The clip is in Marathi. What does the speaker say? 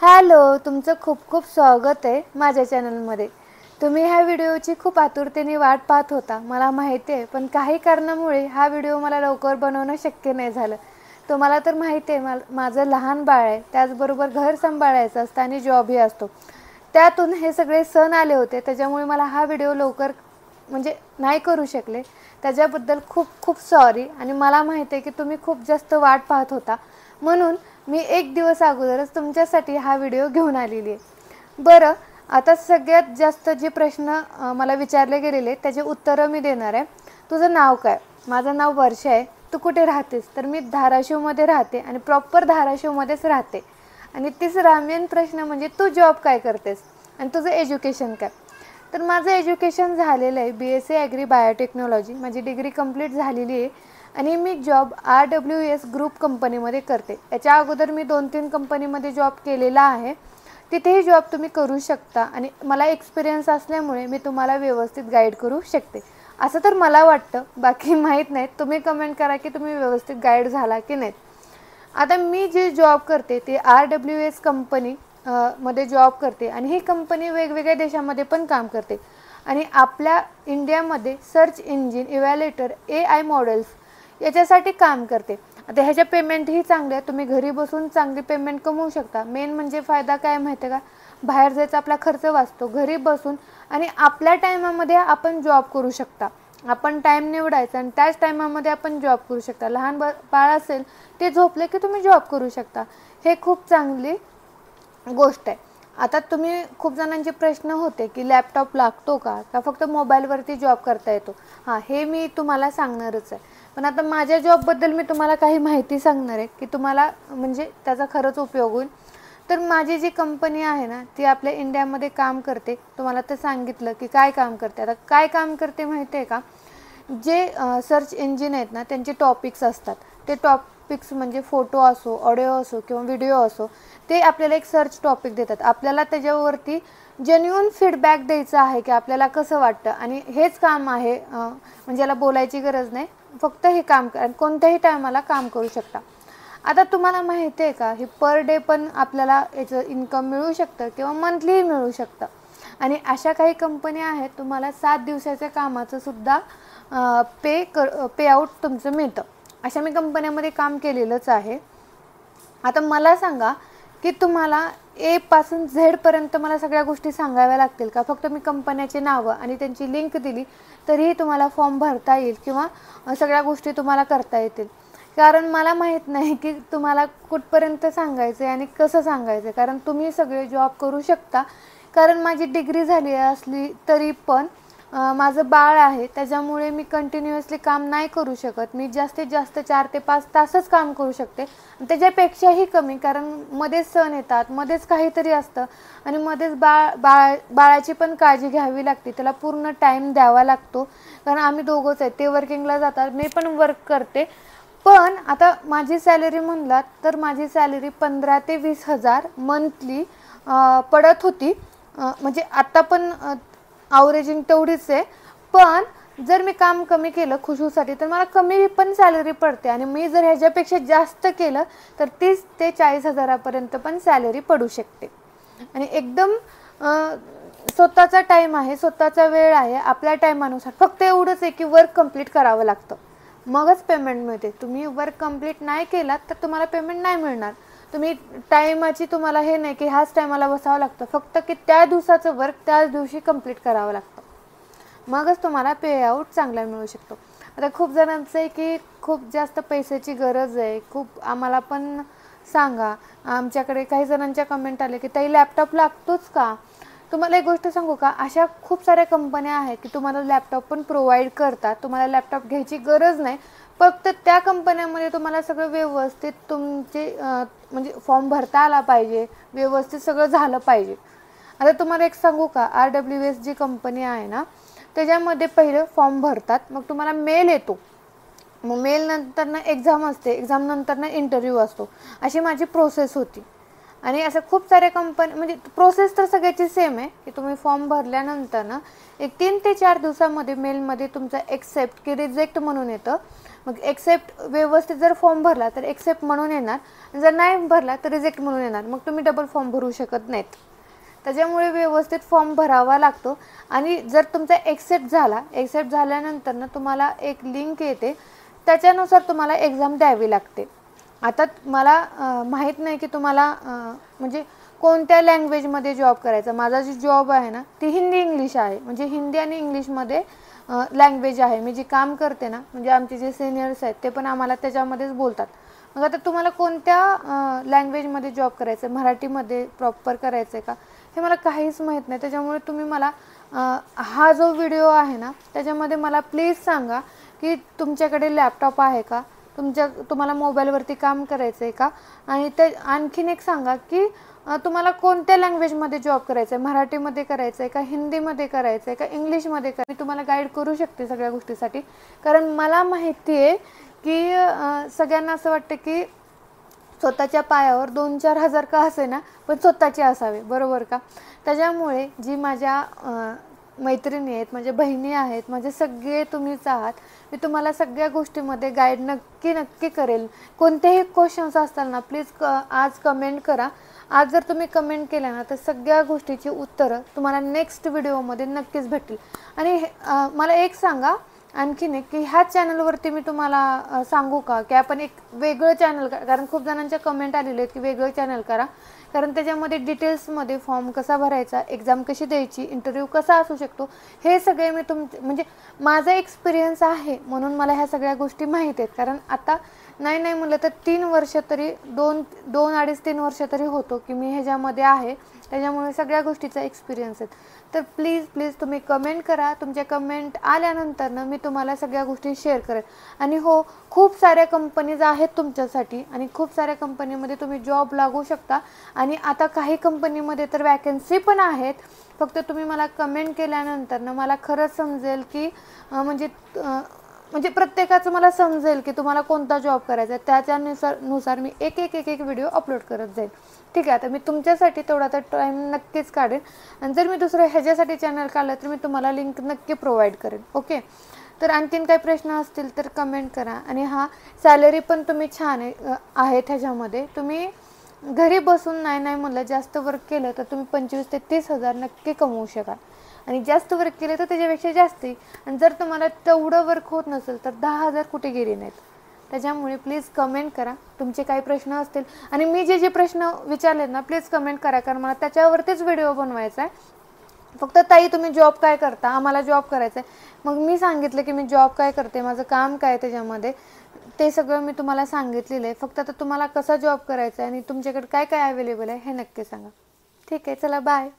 हॅलो, तुमचं खूप खूप स्वागत आहे माझ्या चॅनलमध्ये. तुम्ही ह्या व्हिडिओची खूप आतुरतेने वाट पाहत होता, मला माहिती आहे. पण काही कारणामुळे हा व्हिडिओ मला लवकर बनवणं शक्य नाही झालं. तुम्हाला तर माहिती आहे, माझं लहान बाळ आहे, त्याचबरोबर घर सांभाळायचं असतं आणि जॉबही असतो. त्यातून हे सगळे सण आले होते, त्याच्यामुळे मला हा व्हिडिओ लवकर नाही करू शकले. त्याच्याबद्दल खूप खूप सॉरी. आणि मला माहिती आहे की तुम्ही खूप जास्त वाट पाहत होता, म्हणून मी एक दिवस अगोदरच तुमच्यासाठी हा व्हिडिओ घेऊन आलेली आहे. बरं, आता सगळ्यात जास्त जे प्रश्न मला विचारले गेलेले त्याचे उत्तरं मी देणार आहे. तुझं नाव काय? माझं नाव वर्षा आहे. तू कुठे राहतेस? तर मी धाराशिवमध्ये राहते आणि प्रॉपर धाराशिवमध्येच राहते. आणि तिसरा मेन प्रश्न म्हणजे तू जॉब काय करतेस आणि तुझं एज्युकेशन काय? तर माझं एज्युकेशन झालेलं आहे BSc ॲग्री बायोटेक्नॉलॉजी. माझी डिग्री कंप्लीट झालेली आहे आणि मी जॉब RWS ग्रुप कंपनीमध्ये करते. याच्या अगोदर मी 2-3 कंपनीमध्ये जॉब केलेला आहे. तिथेही जॉब तुम्ही करू शकता आणि मला एक्सपिरियन्स असल्यामुळे मी तुम्हाला व्यवस्थित गाईड करू शकते, असं तर मला वाटतं. बाकी माहीत नाही, तुम्ही कमेंट करा की तुम्ही व्यवस्थित गाईड झाला की नाही. आता मी जे जॉब करते ते RWS कंपनी मध्ये जॉब करते आणि ही कंपनी वेगवेगळ्या देशामध्ये पण काम करते. आणि आपल्या इंडियामध्ये सर्च इंजिन इव्हॅल्युएटर AI मॉडेल्स याच्यासाठी काम करते. आता ह्याच्या पेमेंटही चांगले आहे. तुम्ही घरी बसून चांगली पेमेंट कमवू शकता. मेन म्हणजे फायदा काय माहिती आहे का? बाहेर जायचा आपला खर्च वाचतो घरी बसून. आणि आपल्या टायमामध्ये आपण जॉब करू शकता. आपण टाईम निवडायचा आणि त्याच टायमामध्ये आपण जॉब करू शकता. लहान बाळ असेल ते झोपले की तुम्ही जॉब करू शकता. हे खूप चांगली गोष्ट आहे. आता तुम्ही खूप जणांचे प्रश्न होते की लॅपटॉप लागतो का फक्त मोबाईलवरती जॉब करता येतो? हां, हे मी तुम्हाला सांगणारच आहे. पण आता माझ्या जॉबबद्दल मी तुम्हाला काही माहिती सांगणार आहे की तुम्हाला त्याचा खरंच उपयोग होईल. तर माझी जी कंपनी आहे ना, ती आपल्या इंडियामध्ये काम करते. तुम्हाला तर सांगितलं की काय काम करते. आता काय काम करते माहिती आहे का? जे सर्च इंजिन आहेत ना, त्यांचे टॉपिक्स असतात. ते टॉपिक्स म्हणजे फोटो असो, ऑडिओ असो किंवा व्हिडिओ असो, ते आपल्याला एक सर्च टॉपिक देतात. आपल्याला त्याच्यावरती जेन्युइन फीडबॅक द्यायचा आहे की आपल्याला कसं वाटतं. आणि हेच काम आहे, याला बोलायची गरज नाही. फक्त हे काम कोणत्याही टायमाला काम करू शकता. आता तुम्हाला माहिती आहे का, हे पर डे पण आपल्याला याचं इन्कम मिळू शकतं किंवा मंथलीही मिळू शकतं. आणि अशा काही कंपन्या आहेत, तुम्हाला 7 दिवसाच्या कामाचं सुद्धा पे आउट तुमचं मिळतं. अशा मी कंपन्यामध्ये काम केलेलंच आहे. आता मला सांगा की तुम्हाला A पासून Z पर्यंत मला सगळ्या गोष्टी सांगाव्या लागतील का? फक्त मी कंपन्याचे नावं आणि त्यांची लिंक दिली तरीही तुम्हाला फॉर्म भरता येईल किंवा सगळ्या गोष्टी तुम्हाला करता येतील? कारण मला माहीत नाही की तुम्हाला कुठपर्यंत सांगायचं आहे आणि कसं सांगायचं आहे. कारण तुम्ही सगळे जॉब करू शकता. कारण माझी डिग्री झाली असली तरी पण माझं बाळ आहे, त्याच्यामुळे मी कंटिन्युअसली काम नाही करू शकत. मी जास्तीत जास्त 4 ते 5 तासच काम करू शकते. त्याच्यापेक्षाही कमी, कारण मध्येच सण येतात, मध्येच काहीतरी असतं आणि मध्येच बाळाची पण काळजी घ्यावी लागते. त्याला पूर्ण टाईम द्यावा लागतो. कारण आम्ही दोघंच आहेत. ते वर्किंगला जातात, मी पण वर्क करते. पण आता माझी सॅलरी म्हणलात तर माझी सॅलरी 15 ते 20 हजार मंथली पडत होती. आत्ता पण ॲव्हरेजिंग तेवढीच आहे. पण जर मी काम कमी केलं खुशूसाठी तर मला कमी पण सॅलरी पडते. आणि मी जर ह्याच्यापेक्षा जास्त केलं तर 30 ते 40 हजारापर्यंत पण सॅलरी पडू शकते. आणि एकदम स्वतःचा टाईम आहे, स्वतःचा वेळ आहे, आपल्या टाईमानुसार. फक्त एवढंच आहे की वर्क कंप्लीट करावं लागतं, मगच पेमेंट मिळते. तुम्ही वर्क कंप्लीट नाही केलात तर तुम्हाला पेमेंट नाही मिळणार. तुम्ही टाईमाची तुम्हाला हे नाही की ह्याच टायमाला बसावं लागतं. फक्त की त्या दिवसाचं वर्क त्याच दिवशी कंप्लीट करावं लागतं, मगच तुम्हाला पे आउट चांगला मिळू शकतो. आता खूप जणांचं आहे की खूप जास्त पैशाची गरज आहे, खूप आम्हाला पण सांगा. आमच्याकडे काही जणांच्या कमेंट आले की ताई लॅपटॉप लागतोच का? तुम्हाला एक गोष्ट सांगू का, अशा खूप साऱ्या कंपन्या आहेत की तुम्हाला लॅपटॉप पण प्रोव्हाइड करतात. तुम्हाला लॅपटॉप घ्यायची गरज नाही. फक्त त्या कंपन्यामध्ये तुम्हाला सगळं व्यवस्थित तुमचे फॉर्म भरता आला पाहिजे, व्यवस्थित सगळं झालं पाहिजे. आता तुम्हाला एक सांगू का, RWS जी कंपनी आहे ना, त्याच्यामध्ये पहिलं फॉर्म भरतात, मग तुम्हाला मेल येतो. मग मेल नंतर ना एक्झाम असते, एक्झाम नंतर ना इंटरव्ह्यू असतो. अशी माझी प्रोसेस होती. आणि असं खूप साऱ्या कंपनी प्रोसेस तर सगळ्याची सेम आहे की तुम्ही फॉर्म भरल्यानंतर ना एक 3 ते 4 दिवसामध्ये मेलमध्ये तुमचा एक्सेप्ट की रिजेक्ट म्हणून येतं. मग एक्सेप्ट व्यवस्थित जर फॉर्म भरला तर एक्सेप्ट म्हणून येणार, जर नाही भरला तर रिजेक्ट म्हणून येणार, मग तुम्ही डबल फॉर्म भरू शकत नाहीत. त्याच्यामुळे व्यवस्थित फॉर्म भरावा लागतो. आणि जर तुमचा एक्सेप्ट झाल्यानंतर ना तुम्हाला एक लिंक येते, त्याच्यानुसार तुम्हाला एक्झाम द्यावी लागते. आता मला माहीत नाही की तुम्हाला म्हणजे कोणत्या लँग्वेजमध्ये जॉब करायचा. माझा जी जॉब आहे ना ती हिंदी इंग्लिश आहे, म्हणजे हिंदी आणि इंग्लिशमध्ये लँग्वेज आहे. मी जे काम करते ना, म्हणजे आमचे जे सिनियर्स आहेत ते पण आम्हाला त्याच्यामध्येच बोलतात. मग आता तुम्हाला कोणत्या लँग्वेजमध्ये जॉब करायचं आहे, मराठीमध्ये प्रॉपर करायचं आहे का, हे मला काहीच माहीत नाही. त्याच्यामुळे तुम्ही मला हा जो व्हिडिओ आहे ना त्याच्यामध्ये मला प्लीज सांगा की तुमच्याकडे लॅपटॉप आहे का, तुम्हाला मोबाईलवरती काम करायचं आहे का, आणि ते आणखीन एक सांगा की तुम्हाला कोणत्या लँग्वेजमध्ये जॉब करायचं आहे, मराठीमध्ये करायचं आहे का, हिंदीमध्ये करायचं आहे का, इंग्लिशमध्ये मी तुम्हाला गाईड करू शकते सगळ्या गोष्टीसाठी. कारण मला माहिती आहे की सगळ्यांना असं वाटतं की स्वतःच्या पायावर 2-4 हजार का असे ना पण स्वतःचे असावे, बरोबर का. त्याच्यामुळे जी माझ्या मैत्रिणी आहेत, माझ्या बहिणी आहेत, माझे सगळे तुम्हीच आहात. मी तुम्हाला सगळ्या गोष्टीमध्ये गाईड नक्की करेल. कोणतेही क्वेश्चन्स असतील ना प्लीज आज कमेंट करा. आज जर तुम्ही कमेंट केल्या ना तर सगळ्या गोष्टीची उत्तरं तुम्हाला नेक्स्ट व्हिडिओमध्ये नक्कीच भेटतील. आणि मला एक सांगा आणखीन एक की ह्या चॅनलवरती मी तुम्हाला सांगू का की आपण एक वेगळं चॅनल, कारण खूप जणांच्या कमेंट आलेले आहेत की वेगळं चॅनल करा, कारण त्याच्यामध्ये डिटेल्समध्ये फॉर्म कसा भरायचा, एक्झाम कशी द्यायची, इंटरव्ह्यू कसा असू शकतो, हे सगळे मी म्हणजे माझा एक्सपिरियन्स आहे म्हणून मला ह्या सगळ्या गोष्टी माहीत आहेत. कारण आता नाही म्हटलं तर 3 वर्ष तरी 2-2.5-3 वर्ष तरी होतो की मी ह्याच्यामध्ये आहे. त्याच्यामुळे सगळ्या गोष्टीचा एक्सपिरियन्स आहे. तर प्लीज तुम्ही कमेंट करा. तुमच्या कमेंट आल्यानंतर ना मी तुम्हाला सगळ्या गोष्टी शेअर करेन. आणि हो, खूप साऱ्या कंपनीज आहेत तुमच्यासाठी आणि खूप साऱ्या कंपनीमध्ये तुम्ही जॉब लागू शकता. आणि आता काही कंपनीमध्ये तर वॅकन्सी पण आहेत. फक्त तुम्ही मला कमेंट केल्यानंतर ना मला खरंच समजेल की म्हणजे प्रत्येकाचं मला समजेल की तुम्हाला कोणता जॉब करायचा आहे. त्याच्यानुसार मी एक व्हिडिओ अपलोड करत जाईल. ठीक आहे. आता मी तुमच्यासाठी तेवढा तर टाईम नक्कीच काढेन. आणि जर मी दुसरं ह्याच्यासाठी चॅनल काढलं तर मी तुम्हाला लिंक नक्की प्रोव्हाइड करेन. ओके. तर आणखीन काही प्रश्न असतील तर कमेंट करा. आणि हा सॅलरी पण तुम्ही छान आहे ह्याच्यामध्ये. तुम्ही घरी बसून नाही म्हटलं जास्त वर्क केलं तर तुम्ही 25,000 ते 30,000 नक्की कमवू शकाल. आणि जास्त वर्क केले तर त्याच्यापेक्षा जास्त. आणि जर तुम्हाला तेवढं वर्क होत नसेल तर 10,000 कुठे गेले नाहीत. त्याच्यामुळे प्लीज कमेंट करा तुमचे काही प्रश्न असतील. आणि मी जे प्रश्न विचारलेत ना प्लीज कमेंट करा, कारण मला त्याच्यावरतीच व्हिडिओ बनवायचा आहे. फक्त ताई तुम्ही जॉब काय करता, आम्हाला जॉब करायचा आहे. मग मी सांगितलं की मी जॉब काय करते, माझं काम काय त्याच्यामध्ये, ते सगळं मी तुम्हाला सांगितलेलं आहे. फक्त आता तुम्हाला कसा जॉब करायचा आहे आणि तुमच्याकडे काय काय अवेलेबल आहे हे नक्की सांगा. ठीक आहे, चला बाय.